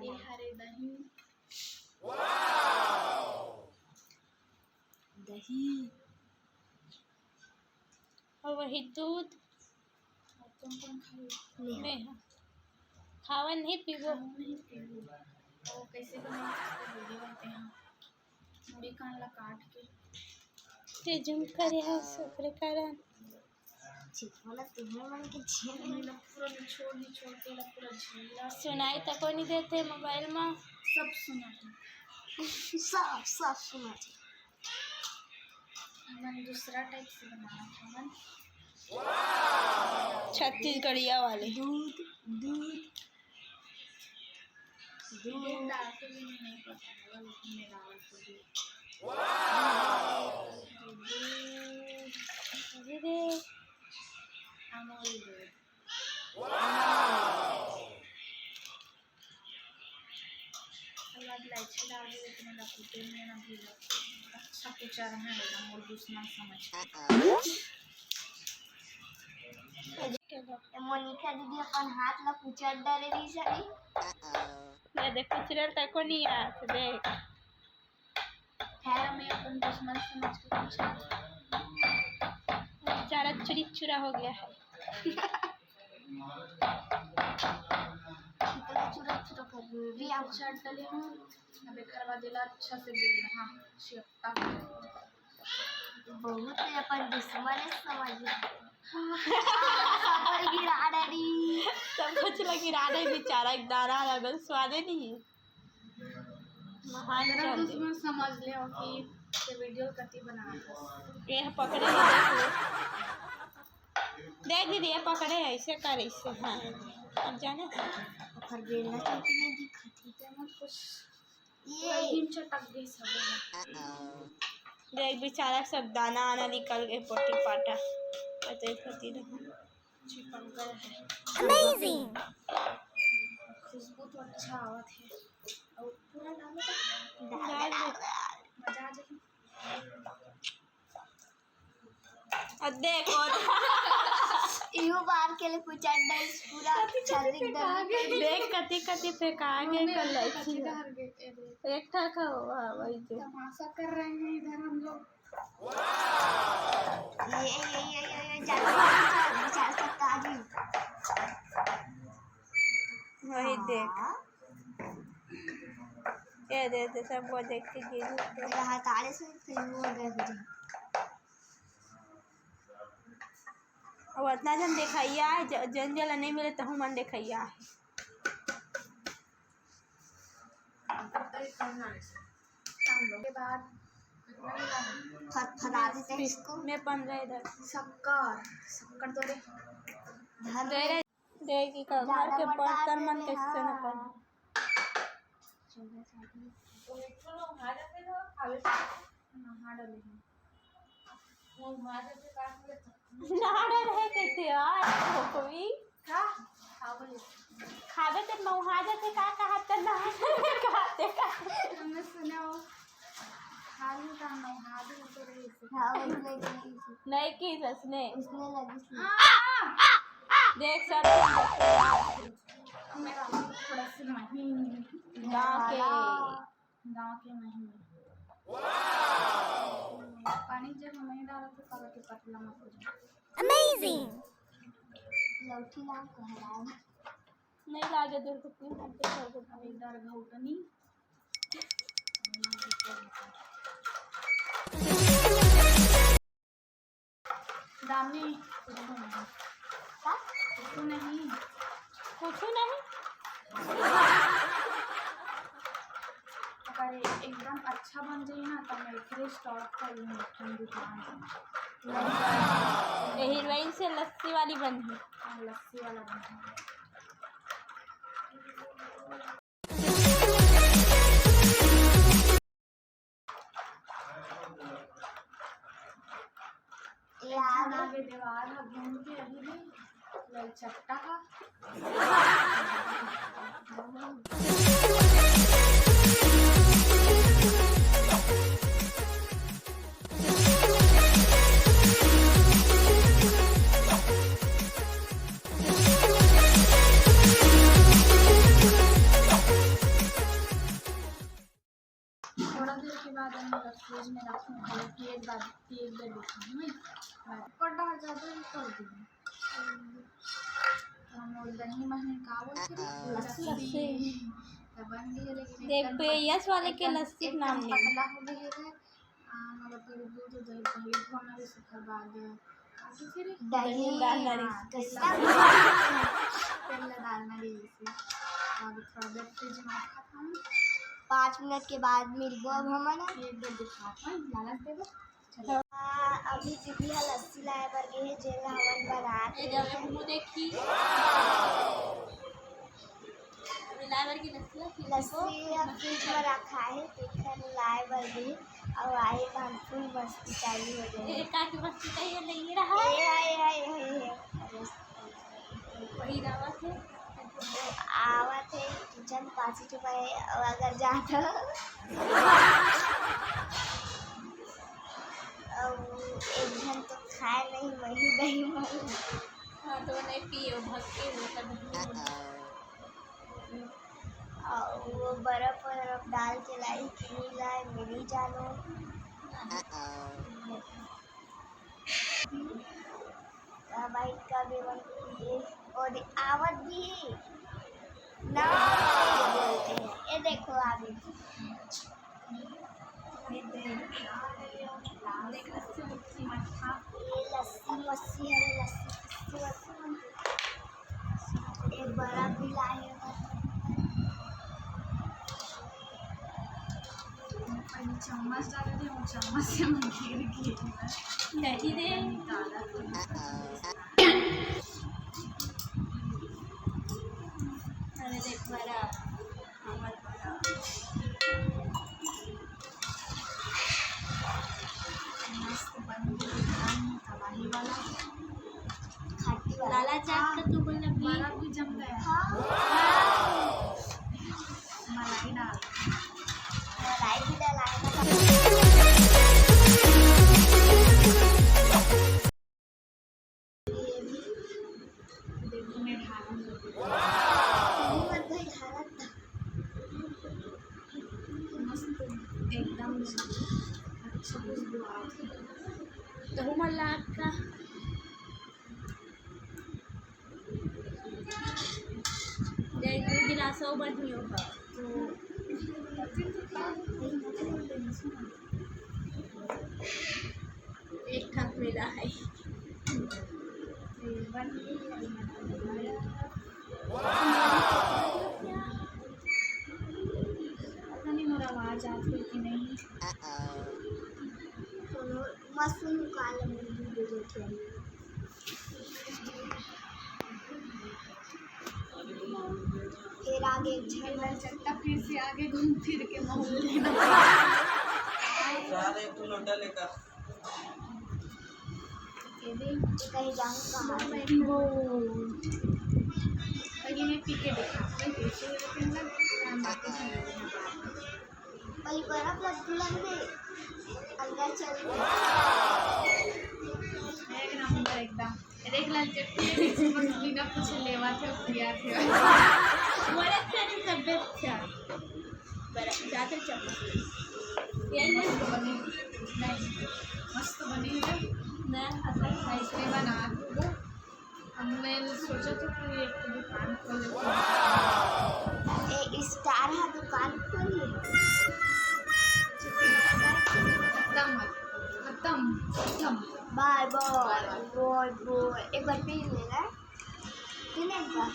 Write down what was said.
ये हरे दही दही और वही दूध तुम कौन खाओ में खावा नहीं पीबो। नहीं पीबो और कैसे बनाते वीडियो बनते हैं मुड़ी कान ला काट के ते झुम करे है सुपर कारण चिपवाला तुम्हें मन के झेल नीला पूरा निचोड़ के ला पूरा झीला सुनाई तक नहीं देते मोबाइल में सब सुना है सब सुना थे। मन दूसरा टाइप से बनाना था मन छत्तीसगढ़िया वाले दूध दूध डालते भी नहीं पता है लेकिन मैं डाल दूँगी अरे अमूल दूध इलायची डाल दी लेकिन लपटे में ना भी अच्छा कुचा रहा है अमूल दूसरा समझ मोनिका दीदी अपन हाथ ला कुचल डाले दी सारी ये देख कुचलर तक को नहीं आया देख खैर मैं अपन दुश्मन समझ के कुचा बेचारा चुरी चुरा हो गया है इतना चुरा कर भी आप चाट डाले हूँ अबे करवा देला अच्छा से बेल हाँ शिफ्टा बहुत है अपन दुश्मन समझ सब गिरा डाली सब कुछ लगी रहा है बेचारा एक दाना लगल स्वादे नहीं महान मेरा चल दुश्मन समझ ले हो कि ये वीडियो कति बना था ये पकड़े ही देख दीदी ये पकड़े ऐसे कर ऐसे हाँ अब जाने पर बेलना चलती नहीं दिखती मत कुछ ये हिम चटक गई सब देख बेचारा सब दाना आना निकल गए पोटी पाटा पता ही रहा चिपक गया है अमेजिंग खुशबू तो अच्छा आवत है और पूरा डालो तो डाल दे मजा आ जाए और देखो इहो बार के लिए कुचल डाल पूरा छर्री दबी देख कति कति फेंका के कर लाई एक था का वही से तमाशा कर रहे हैं इधर हम लोग ये विचार सकता जी वही देख ये दे सबको देख के गिर रहा तारे से फिर हो गए मुझे अब इतना जन देखैया जन जला नहीं मिले तो हम देखैया के बाद फटफटा देते हैं इसको मैं 15 इधर शक्कर तो दे देगी का घर के बर्तन मन कैसे न कर नाड़ा रहे कैसे यार कोई खावे ते मौहाजा ते का कहा त ना खाते का हमने सुना हो हाल का नहाद तो रही हाँ उसने नहीं की ससने उसने लगी देख सब मेरा थोड़ा सा नहीं गांव के नहीं पानी जब नहीं डाला तो कवर के पतला मत हो जाए अमेजिंग लौटी नाम को हराया नहीं लागे दूर को तीन घंटे छोड़ दो इधर घउटनी दामनी कुछ नहीं अगर एकदम अच्छा बन जाए ना तो मैं फिर स्टॉक कर लूँगी ठंडी हीरोइन से लस्सी वाली बनी लस्सी वाला बना आगे दीवार घूम के अभी भी ललचट्टा का थोड़ा देर के बाद हम लोग फ्रिज में रखूँ कि एक बार देखूँ कटा ज़्यादा कर दूँ हम लोग दही महीने का लस्सी बन गई लेकिन देख पे यस वाले के लस्सी नाम नहीं पतला हो गई है मतलब फिर दूध दही पहले धोना भी सीखा बाद आगे फिर दही डालना जैसे अब थोड़ा देर फ्रिज में रखा था 5 मिनट के बाद मिलबो अब हमारा एक देर दिखाता हूँ लालच देबो अभी दीदी है लस्सी लाए बर गए है जेल हवन बना ये जब मुंह देखी लाइवर की लस्सी लस्सी फ्रिज में रखा है देखकर लाए बर गए और आए तो हम फुल मस्ती चालू हो गई का की मस्ती चाहिए नहीं रहा वही दावा से आवत है किचन 5 रुपये और अगर जाता एक घन तो खाए नहीं वही दही मही हाँ तो नहीं पियो भक्के और वो बर्फ वरफ डाल के लाई कि नहीं लाए मेरी जानो भाई का बेवन और आवत भी ना बोलते हैं ये देखो आगे ये लस्सी मस्सी है लस्सी एक बड़ा भी लाए चम्मच डाले थे वो चम्मच से मैं गिर गई नहीं दे अरे देख बड़ा हमार बड़ा मस्त बन गई तबाही वाला खाटी वाला लाला चाट का तू बोलना बर्फ भी जम गया हाँ मलाई डाल मलाई भी डलाए देखने ढाला मस्त एकदम अच्छा खुशबू आ रही है तो मला का एक गिलास और बढ़ी होगा तो एक ठक मिला है बन गई पता नहीं मेरा आवाज़ आती है कि नहीं मस्त काले में फिर आगे झरना चट्टा फिर से आगे घूम फिर के मोहल्ले लेना कहीं जाऊँ कहाँ पहले मैं पी के देखा कैसे लेकिन पहले बर्फ लग दे अंदर चल एक नंबर एकदम एक लाल चट्टी बिना कुछ लेवा थे पिया थे बड़ा अच्छा तबियत अच्छा बड़ा ज़्यादा चम्मच ये मस्त बनी नहीं मस्त बनी है मैं ऐसे बना दूँगा अब मैं सोचा था कि एक दुकान खोल एक स्टार है दुकान खोली खत्म खत्म खत्म बाय बाय बाय बाय एक बार पी लेना पीने का